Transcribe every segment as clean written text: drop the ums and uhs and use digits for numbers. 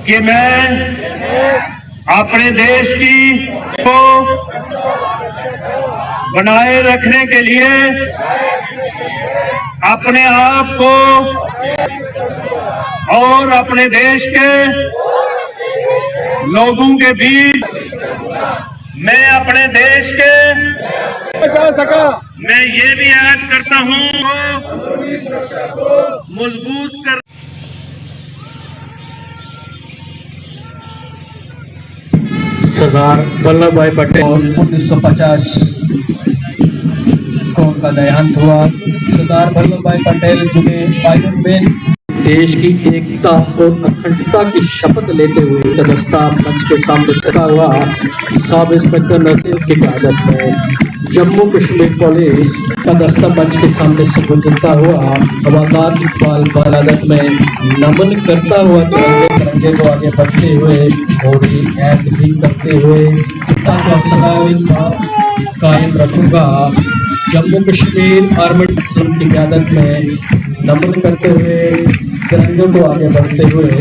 कि मैं अपने देश की को बनाए रखने के लिए अपने आप को और अपने देश के लोगों के बीच मैं अपने देश के मैं ये भी याद करता हूं मजबूत कर सरदार वल्लभ भाई पटेल 1950 को उनका देहांत हुआ। सरदार वल्लभ भाई पटेल जिन्हें आयरन मैन देश की एकता और अखंडता की शपथ लेते हुए दस्ता मंच के सामने खड़ा हुआ सब इंस्पेक्टर नसीर की क़यादत में जम्मू कश्मीर पुलिस का दस्ता मंच के सामने से गुजरता हुआ हवादार इकबाल बालादत में नमन करता हुआ तिरंगे को आगे बढ़ते हुए और ऐड भी करते हुए कायम रखूंगा। जम्मू कश्मीर आर्मड की क़यादत में नमन करते हुए तिरंगे को आगे बढ़ते हुए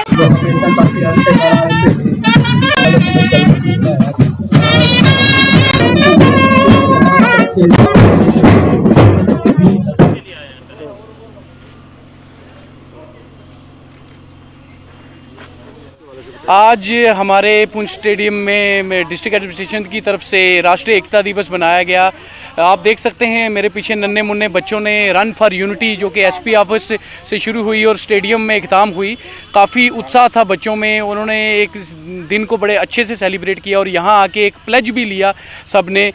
जो हमेशा काफी अच्छे से चल रही है। आज हमारे पुंछ स्टेडियम में डिस्ट्रिक्ट एडमिनिस्ट्रेशन की तरफ से राष्ट्रीय एकता दिवस मनाया गया। आप देख सकते हैं मेरे पीछे नन्हे मुन्ने बच्चों ने रन फॉर यूनिटी जो कि एसपी ऑफिस से शुरू हुई और स्टेडियम में इख्तिताम हुई। काफ़ी उत्साह था बच्चों में, उन्होंने एक दिन को बड़े अच्छे से सेलिब्रेट किया और यहाँ आके एक प्लेज भी लिया सब ने।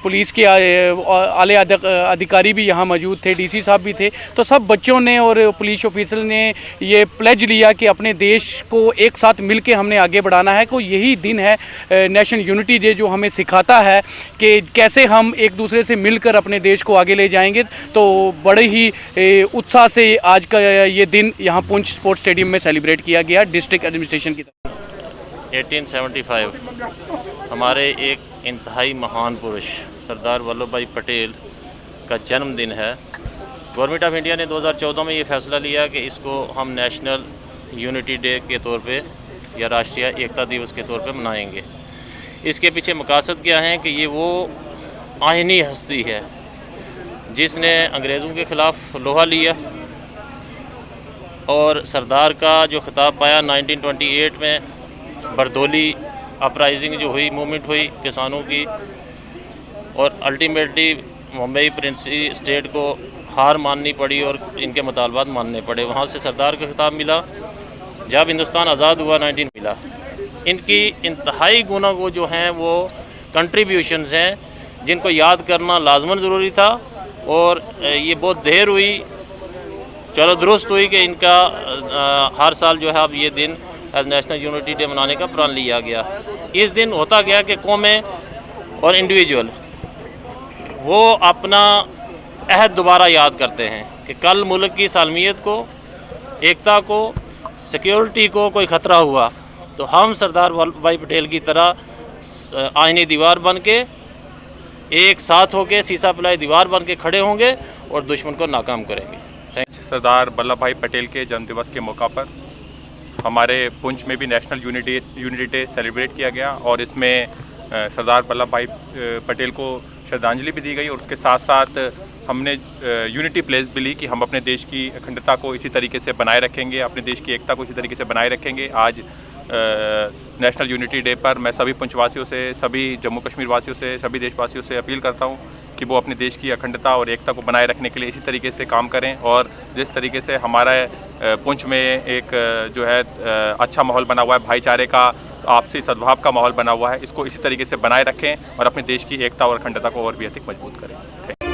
पुलिस के आले अधिकारी भी यहाँ मौजूद थे, डीसी साहब भी थे, तो सब बच्चों ने और पुलिस ऑफिसर ने ये प्लेज लिया कि अपने देश को एक साथ मिलके हमने आगे बढ़ाना है। को यही दिन है नेशनल यूनिटी डे जो हमें सिखाता है कि कैसे हम एक दूसरे से मिलकर अपने देश को आगे ले जाएंगे। तो बड़े ही उत्साह से आज का ये दिन यहाँ पुंछ स्पोर्ट्स स्टेडियम में सेलिब्रेट किया गया डिस्ट्रिक्ट एडमिनिस्ट्रेशन की तरफ। 1875 हमारे एक इंतहाई महान पुरुष सरदार वल्लभ भाई पटेल का जन्मदिन है। गवर्नमेंट ऑफ इंडिया ने 2014 में ये फ़ैसला लिया कि इसको हम नेशनल यूनिटी डे के तौर पे या राष्ट्रीय एकता दिवस के तौर पे मनाएंगे। इसके पीछे मकसद क्या है कि ये वो आइनी हस्ती है जिसने अंग्रेज़ों के ख़िलाफ़ लोहा लिया और सरदार का जो खिताब पाया 1928 में बरदौली अपराइजिंग जो हुई, मूवमेंट हुई किसानों की, और अल्टीमेटली मुंबई प्रिंसी स्टेट को हार माननी पड़ी और इनके मुतालबात मानने पड़े। वहाँ से सरदार का खिताब मिला। जब हिंदुस्तान आज़ाद हुआ 19 मिला। इनकी इंतहाई गुनाह जो हैं वो कंट्रीब्यूशंस हैं जिनको याद करना लाजमन ज़रूरी था और ये बहुत देर हुई, चलो दुरुस्त हुई कि इनका हर साल जो है अब ये दिन एज नेशनल यूनिटी डे मनाने का प्रण लिया गया। इस दिन होता गया कि कौमें और इंडिविजुअल वो अपना अहद दोबारा याद करते हैं कि कल मुल्क की सालमियत को, एकता को, सिक्योरिटी को कोई ख़तरा हुआ तो हम सरदार वल्लभ भाई पटेल की तरह आईनी दीवार बन के एक साथ होके सीसा पिलाई दीवार बन के खड़े होंगे और दुश्मन को नाकाम करेंगे। सरदार वल्लभ भाई पटेल के जन्मदिवस के मौका पर हमारे पुंछ में भी नेशनल यूनिटी डे सेलिब्रेट किया गया और इसमें सरदार वल्लभ भाई पटेल को श्रद्धांजलि भी दी गई और उसके साथ साथ हमने यूनिटी प्लेस भी ली कि हम अपने देश की अखंडता को इसी तरीके से बनाए रखेंगे, अपने देश की एकता को इसी तरीके से बनाए रखेंगे। आज नेशनल यूनिटी डे पर मैं सभी पुंछवासियों से, सभी जम्मू कश्मीर वासियों से, सभी देशवासियों से अपील करता हूं कि वो अपने देश की अखंडता और एकता को बनाए रखने के लिए इसी तरीके से काम करें और जिस तरीके से हमारा पुंछ में एक जो है अच्छा माहौल बना हुआ है, भाईचारे का, आपसी सद्भाव का माहौल बना हुआ है, इसको इसी तरीके से बनाए रखें और अपने देश की एकता और अखंडता को और भी अधिक मजबूत करें।